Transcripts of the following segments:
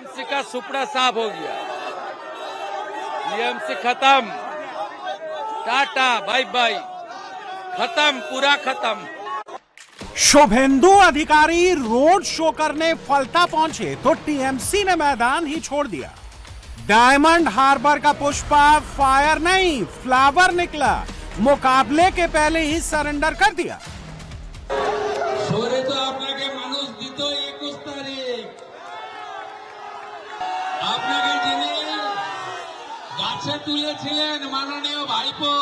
TMC का सुपड़ा साफ हो गया। टीएमसी खत्म, टाटा बाय बाय, खत्म, पूरा खत्म। शुभेंदु अधिकारी रोड शो करने फलता पहुंचे तो टीएमसी ने मैदान ही छोड़ दिया। डायमंड हार्बर का पुष्पा फायर नहीं फ्लावर निकला, मुकाबले के पहले ही सरेंडर कर दिया। সরে তো আপনাকে মানুষ দিত 21 তারিখ, আপনাকে যিনি গাছে তুলেছিলেন মাননীয় ভাইপো,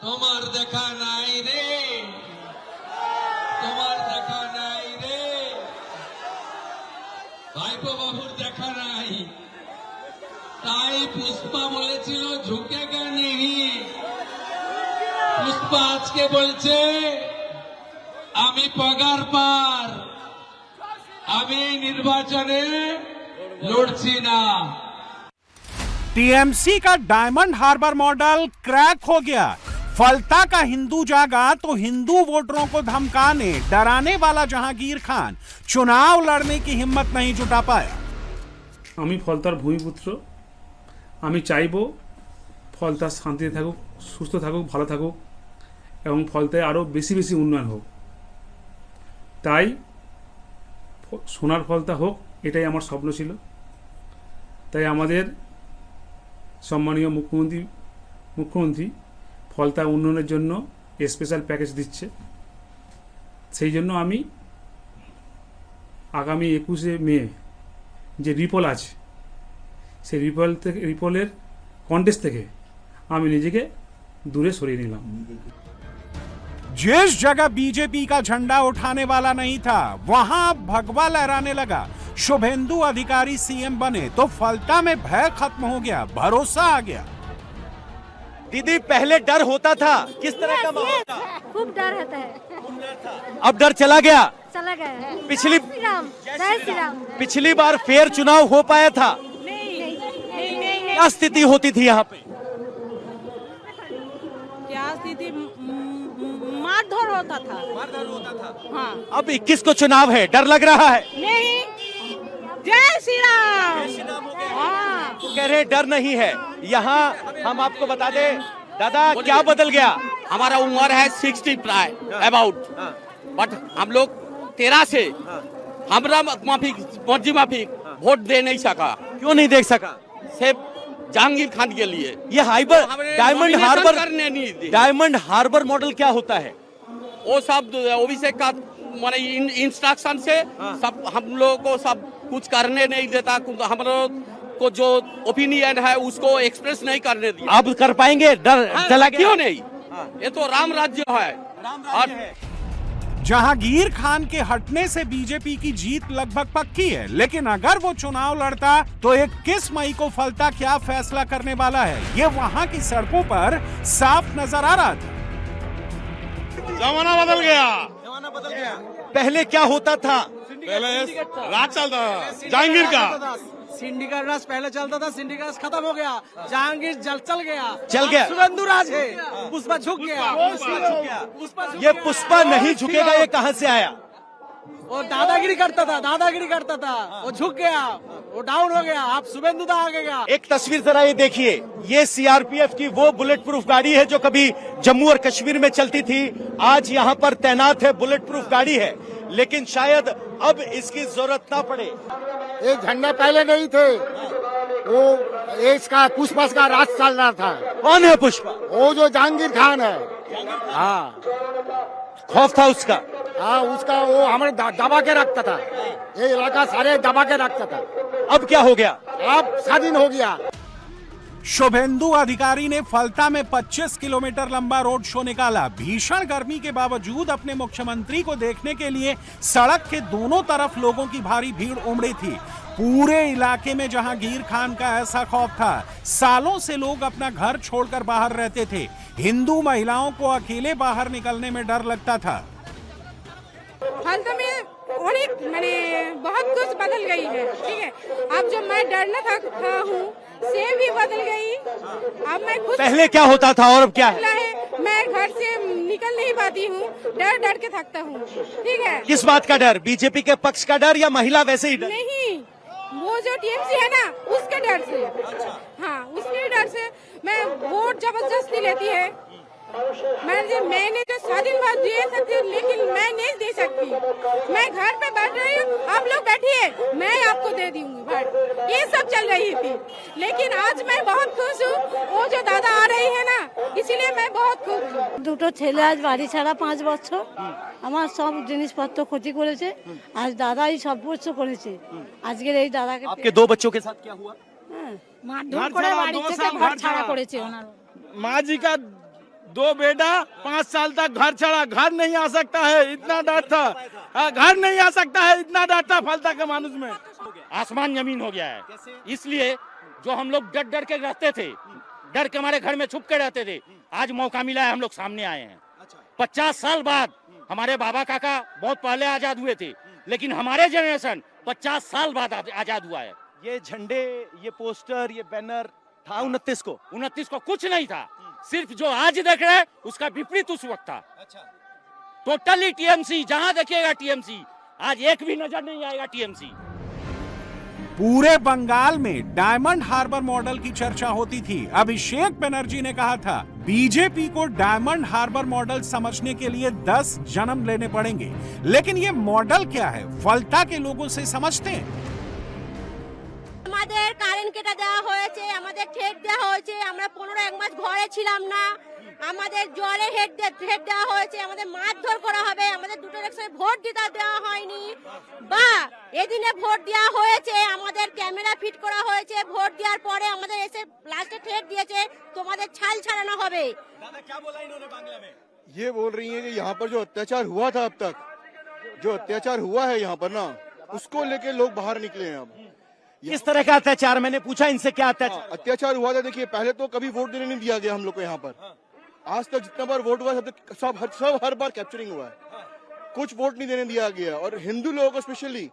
তোমার দেখা নাই রে, তোমার দেখা নাই রে, ভাইপো বাবুর দেখা নাই, তাই পুষ্পা বলেছিল ঝুঁকেগা নেহি। পুষ্পা আজকে বলছে আমি পগার পার, আমি নির্বাচনে লড়ছি না। टीएमसी का डायमंड हार्बर मॉडल क्रैक हो गया। फलता का हिंदू जागा तो हिंदू वोटरों को धमकाने डराने वाला जहांगीर खान चुनाव लड़ने की हिम्मत नहीं जुटा पाया। আমি ফলতার ভূমিপুত্র, আমি চাইবো ফলতা শান্তিতে থাকুক, সুস্থ থাকুক, ভালো থাকুক এবং ফলতায় আরও বেশি বেশি উন্নয়ন হোক। তাই সোনার ফলতা হোক, এটাই আমার স্বপ্ন ছিল। তাই আমাদের সম্মানীয় মুখ্যমন্ত্রী ফলতা উন্নয়নের জন্য স্পেশাল প্যাকেজ দিচ্ছে। সেই জন্য আমি আগামী 21শে মে যে রিপোল আছে সেই রিপোলের কন্টেস্ট থেকে আমি নিজেকে दूरे सरिए निलाम। जिस जगह बीजेपी का झंडा उठाने वाला नहीं था वहां भगवा लहराने लगा। शुभेंदु अधिकारी सीएम बने तो फलता में भय खत्म हो गया, भरोसा आ गया। दीदी पहले डर होता था, किस तरह का माहौल था? खूब डर होता है, अब डर चला गया। चला गया। पिछली जय श्री राम। पिछली बार फेयर चुनाव हो पाया था? नहीं। क्या स्थिति होती थी यहाँ पे? क्या स्थिति? मारधर होता था। हाँ। अब 21 को चुनाव है, डर लग रहा है? नहीं, जय श्री राम। हाँ। तो कह रहे डर नहीं है। यहाँ हम आपको बता दें दादा क्या बदल गया। हमारा उम्र है 60 प्राय अबाउट, बट हम लोग 13 से हमरा मर्जी माफिक वोट दे नहीं सका। क्यों नहीं देख सका? सिर्फ जहांगीर खान के लिए। ये डायमंड हार्बर करने नहीं दी। डायमंड हार्बर मॉडल क्या होता है? वो सब ओबीसी का माने इंस्ट्रक्शन से सब हम लोगों को सब कुछ करने नहीं देता। हम लोग को जो ओपिनियन है उसको एक्सप्रेस नहीं करने दिया। अब कर पाएंगे? डर चला गया? क्यों नहीं? ये तो राम राज्य है। और जहांगीर खान के हटने से बीजेपी की जीत लगभग पक्की है, लेकिन अगर वो चुनाव लड़ता तो 21 मई को फलता क्या फैसला करने वाला है, ये वहां की सड़कों पर साफ नजर आ रहा था। जमाना बदल गया। पहले क्या होता था? पहले राज चलता था जहांगीर का। सिंडिकेट राज पहले चलता था, सिंडिकेट राज खत्म हो गया, जहांगीर चल गया। सुवेंदु राज है, पुष्पा झुक गया। ये पुष्पा नहीं झुकेगा, ये कहां से आया? वो दादागिरी करता था, वो झुक गया, वो डाउन हो गया। आप शुभेंदु आ गया। एक तस्वीर जरा ये देखिए, ये सीआरपीएफ की वो बुलेट प्रूफ गाड़ी है जो कभी जम्मू और कश्मीर में चलती थी, आज यहाँ पर तैनात है, बुलेट प्रूफ गाड़ी है। लेकिन शायद अब इसकी जरूरत ना पड़े। ये झंडा पहले नहीं थे, वो इसका पुष्पा का राज चल रहा था। कौन है पुष्पा? वो जो जहांगीर खान है। हाँ, खौफ था उसका। हाँ, उसका वो हमारे दबा के रखता था, ये इलाका सारे दबा के रखता था। अब क्या हो गया? अब स्वाधीन हो गया। शुभेंदु अधिकारी ने फलता में 25 किलोमीटर लंबा रोड शो निकाला। भीषण गर्मी के बावजूद अपने मुख्यमंत्री को देखने के लिए सड़क के दोनों तरफ लोगों की भारी भीड़ उमड़ी थी। पूरे इलाके में जहांगीर खान का ऐसा खौफ था, सालों से लोग अपना घर छोड़कर बाहर रहते थे। हिंदू महिलाओं को अकेले बाहर निकलने में डर लगता था। फलता में बहुत कुछ बदल गई है, ठीक है। अब जो मैं डरना था हूँ से भी बदल गई। अब मैं खुद पहले क्या होता था और अब क्या है? मैं घर से निकल नहीं पाती हूँ, डर डर के थकता हूँ। ठीक है, किस बात का डर? बीजेपी के पक्ष का डर या महिला वैसे ही डर? नहीं, वो जो टीएमसी है ना, उसके डर से। हाँ, उसके डर से मैं वोट जबरदस्ती लेती है। मैंने तो स्वाधीन मत दे सकती, लेकिन मैं नहीं दे सकती। मैं घर पे बैठ रही हूँ, आप लोग बैठिए, मैं आपको दे दूंगी वोट। ये सब चल रही थी, लेकिन आज मैं बहुत खुश हूँ। वो जो दादा आ रही है ना, इसीलिए मैं बहुत खुश हूँ। দুটো ছেলে আজ বাড়ি ছাড়া 5 বছর আমার সব জিনিসপত্র ক্ষতি করেছে আজ দাদাই সব কিছু করেছে আজকের এই দাদাকে आपके 2 बच्चों के साथ क्या हुआ? মারধর করে বাড়ি থেকে ঘর ছাড়া করেছে ওনার। माँ जी का 2 बेटा 5 साल तक घर छड़ा, घर नहीं आ सकता है, इतना डर था। घर नहीं आ सकता है, इतना डर था फलता के मानुष में। आसमान जमीन हो गया है। इसलिए जो हम लोग डर डर के रहते थे, डर के हमारे घर में छुप के रहते थे, आज मौका मिला है, हम लोग सामने आए हैं। 50 साल बाद हमारे बाबा काका बहुत पहले आजाद हुए थे, लेकिन हमारे जनरेशन 50 साल बाद आजाद हुआ है। ये झंडे, ये पोस्टर, ये बैनर था 29 को? 29 को कुछ नहीं था, सिर्फ जो आज देख रहे हैं उसका विपरीत उस वक्त था। टोटली टीएमसी, जहां देखिएगा टीएमसी। आज एक भी नजर नहीं आएगा टीएमसी। पूरे बंगाल में डायमंड हार्बर मॉडल की चर्चा होती थी। अभिषेक बनर्जी ने कहा था बीजेपी को डायमंड हार्बर मॉडल समझने के लिए 10 जन्म लेने पड़ेंगे, लेकिन ये मॉडल क्या है फलता के लोगों से समझते हैं। আমাদের কারেন্ট কেটে দেওয়া হয়েছে, আমাদের ঠেট দেওয়া হয়েছে, আমরা 15 মাস ঘরে ছিলাম না, আমাদের জলে হেড দেওয়া হয়েছে, আমাদের মারধর করা হবে, আমাদের দুটো ইলেকশনে ভোট দিতে দেওয়া হয়নি, বা এদিনে ভোট দেওয়া হয়েছে, আমাদের ক্যামেরা ফিট করা হয়েছে, ভোট দেওয়ার পরে আমাদের এসে লাস্টে ঠেট দিয়েছে, তোমাদের ছাল ছাড়ানো হবে। दादा क्या बोला इन्होंने बांग्ला में? ये बोल रही है कि यहाँ पर जो अत्याचार हुआ था अब तक, जो अत्याचार हुआ है यहाँ पर ना, उसको लेके लोग बाहर निकले हैं। अब किस तरह का अत्याचार? मैंने पूछा इनसे क्या अत्याचार? अत्याचार हुआ था, देखिए पहले तो कभी वोट देने नहीं दिया गया हम लोग को यहाँ पर। आज तक जितना बार वोट हुआ सब हर बार कैप्चरिंग हुआ है, कुछ वोट नहीं देने दिया गया, और हिंदू लोगों को स्पेशली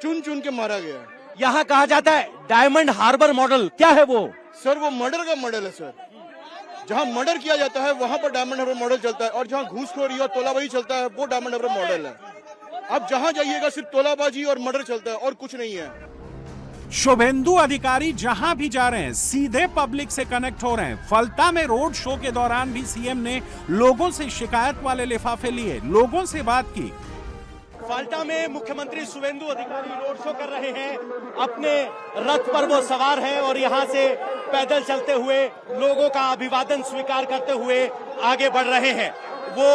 चुन चुन के मारा गया। यहाँ कहा जाता है डायमंड हार्बर मॉडल, क्या है वो? सर वो मर्डर का मॉडल है सर। जहाँ मर्डर किया जाता है वहां पर डायमंड हार्बर मॉडल चलता है, और जहाँ घूसखोरी और तोलाबाजी चलता है वो डायमंड हार्बर मॉडल है। अब जहाँ जाइएगा सिर्फ तोलाबाजी और मर्डर चलता है और कुछ नहीं है। शुभेंदु अधिकारी जहां भी जा रहे हैं सीधे पब्लिक से कनेक्ट हो रहे हैं। फलता में रोड शो के दौरान भी सीएम ने लोगों से शिकायत वाले लिफाफे लिए, लोगों से बात की। फाल्टा में मुख्यमंत्री शुभेंदु अधिकारी रोड शो कर रहे हैं, अपने रथ पर वो सवार हैं और यहाँ से पैदल चलते हुए लोगों का अभिवादन स्वीकार करते हुए आगे बढ़ रहे हैं। वो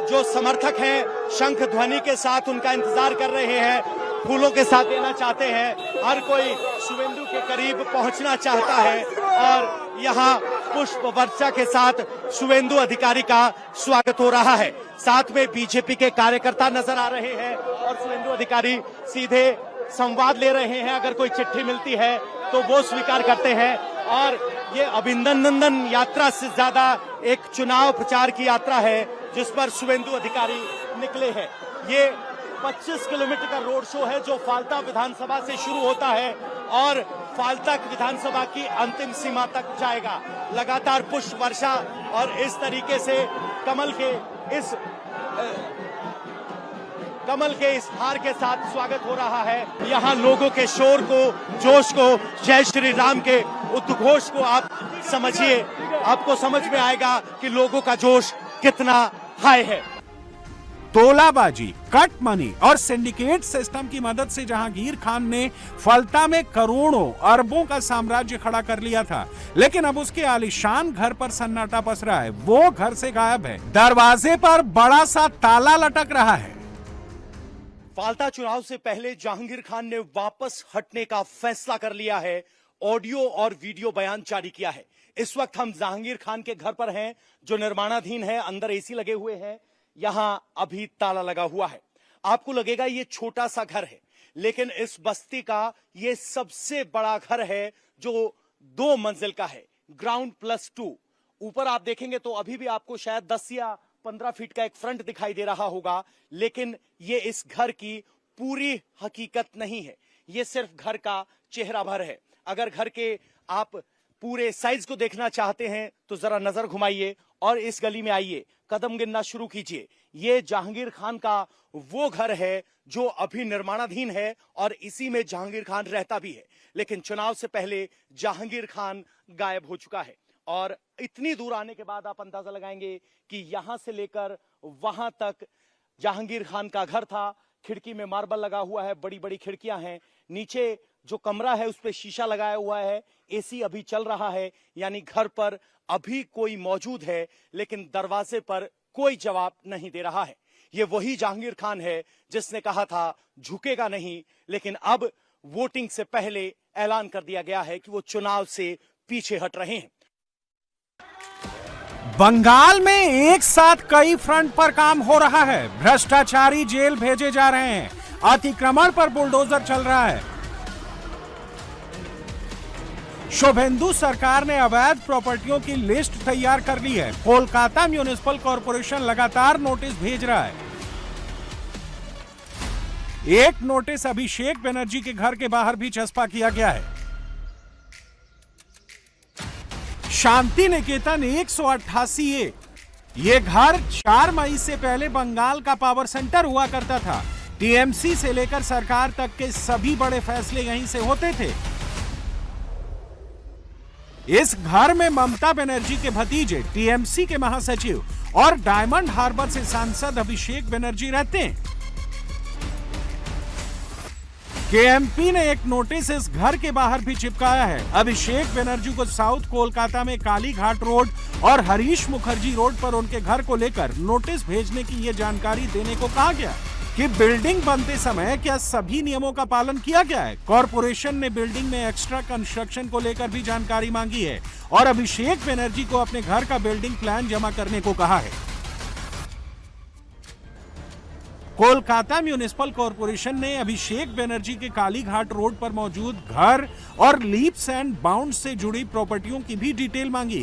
जो समर्थक हैं शंख ध्वनि के साथ उनका इंतजार कर रहे हैं, फूलों के साथ देना चाहते हैं। हर कोई शुभेंदु के करीब पहुंचना चाहता है और यहाँ पुष्प वर्षा के साथ शुभेंदु अधिकारी का स्वागत हो रहा है। साथ में बीजेपी के कार्यकर्ता नजर आ रहे हैं और शुभेंदु अधिकारी सीधे संवाद ले रहे हैं। अगर कोई चिट्ठी मिलती है तो वो स्वीकार करते हैं। और ये अभिनंदन यात्रा से ज्यादा एक चुनाव प्रचार की यात्रा है जिस पर शुभेंदु अधिकारी निकले हैं। ये 25 किलोमीटर का रोड शो है जो फाल्टा विधानसभा से शुरू होता है और फाल्टा विधानसभा की अंतिम सीमा तक जाएगा। लगातार पुष्प वर्षा और इस तरीके से कमल के इस हार के साथ स्वागत हो रहा है। यहाँ लोगों के शोर को, जोश को, जय श्री राम के उद्घोष को आप समझिए, आपको समझ में आएगा कि लोगों का जोश कितना हाई है। तोलाबाजी, कट मनी और सिंडिकेट सिस्टम की मदद से जहांगीर खान ने फलता में करोड़ों अरबों का साम्राज्य खड़ा कर लिया था, लेकिन अब उसके आलीशान घर पर सन्नाटा पसरा है। वो घर से गायब है, दरवाजे पर बड़ा सा ताला लटक रहा है। फाल्टा चुनाव से पहले जहांगीर खान ने वापस हटने का फैसला कर लिया है, ऑडियो और वीडियो बयान जारी किया है। इस वक्त हम जहांगीर खान के घर पर हैं जो निर्माणाधीन है, अंदर एसी लगे हुए हैं, यहां अभी ताला लगा हुआ है। आपको लगेगा ये छोटा सा घर है, लेकिन इस बस्ती का ये सबसे बड़ा घर है जो 2 मंजिल का है, ग्राउंड +2। ऊपर आप देखेंगे तो अभी भी आपको शायद 10 या 15 फीट का एक फ्रंट दिखाई दे रहा होगा, लेकिन ये इस घर की पूरी हकीकत नहीं है, ये सिर्फ घर का चेहरा भर है। अगर घर के आप पूरे साइज को देखना चाहते हैं तो जरा नजर घुमाइए और इस गली में आइए, कदम गिनना शुरू कीजिए। ये जहांगीर खान का वो घर है जो अभी निर्माणाधीन है और इसी में जहांगीर खान रहता भी है। लेकिन चुनाव से पहले जहांगीर खान गायब हो चुका है और इतनी दूर आने के बाद आप अंदाजा लगाएंगे कि यहां से लेकर वहां तक जहांगीर खान का घर था। खिड़की में मार्बल लगा हुआ है, बड़ी बड़ी खिड़कियां हैं। नीचे जो कमरा है उस पे शीशा लगाया हुआ है, एसी अभी चल रहा है, यानी घर पर अभी कोई मौजूद है, लेकिन दरवाजे पर कोई जवाब नहीं दे रहा है। ये वही जहांगीर खान है जिसने कहा था झुकेगा नहीं, लेकिन अब वोटिंग से पहले ऐलान कर दिया गया है कि वो चुनाव से पीछे हट रहे हैं। बंगाल में एक साथ कई फ्रंट पर काम हो रहा है। भ्रष्टाचारी जेल भेजे जा रहे हैं, अतिक्रमण पर बुलडोजर चल रहा है। शुभेंदु सरकार ने अवैध प्रॉपर्टियों की लिस्ट तैयार कर ली है। कोलकाता म्युनिसिपल कॉर्पोरेशन लगातार नोटिस भेज रहा है। एक नोटिस अभिषेक बनर्जी के घर के बाहर भी चस्पा किया गया है। शांति निकेतन 188A, ये घर 4 मई से पहले बंगाल का पावर सेंटर हुआ करता था। टीएमसी से लेकर सरकार तक के सभी बड़े फैसले यहीं से होते थे। इस घर में ममता बनर्जी के भतीजे, टीएमसी के महासचिव और डायमंड हार्बर से सांसद अभिषेक बनर्जी रहते हैं। केएमपी ने एक नोटिस इस घर के बाहर भी चिपकाया है। अभिषेक बनर्जी को साउथ कोलकाता में कालीघाट रोड और हरीश मुखर्जी रोड पर उनके घर को लेकर नोटिस भेजने की यह जानकारी देने को कहा गया कि बिल्डिंग बनते समय क्या सभी नियमों का पालन किया गया है। कॉर्पोरेशन ने बिल्डिंग में एक्स्ट्रा कंस्ट्रक्शन को लेकर भी जानकारी मांगी है और अभिषेक बनर्जी को अपने घर का बिल्डिंग प्लान जमा करने को कहा है। कोलकाता म्युनिसिपल कॉर्पोरेशन ने अभिषेक बनर्जी के कालीघाट रोड पर मौजूद घर और लीप्स एंड बाउंड्स से जुड़ी प्रॉपर्टियों की भी डिटेल मांगी है।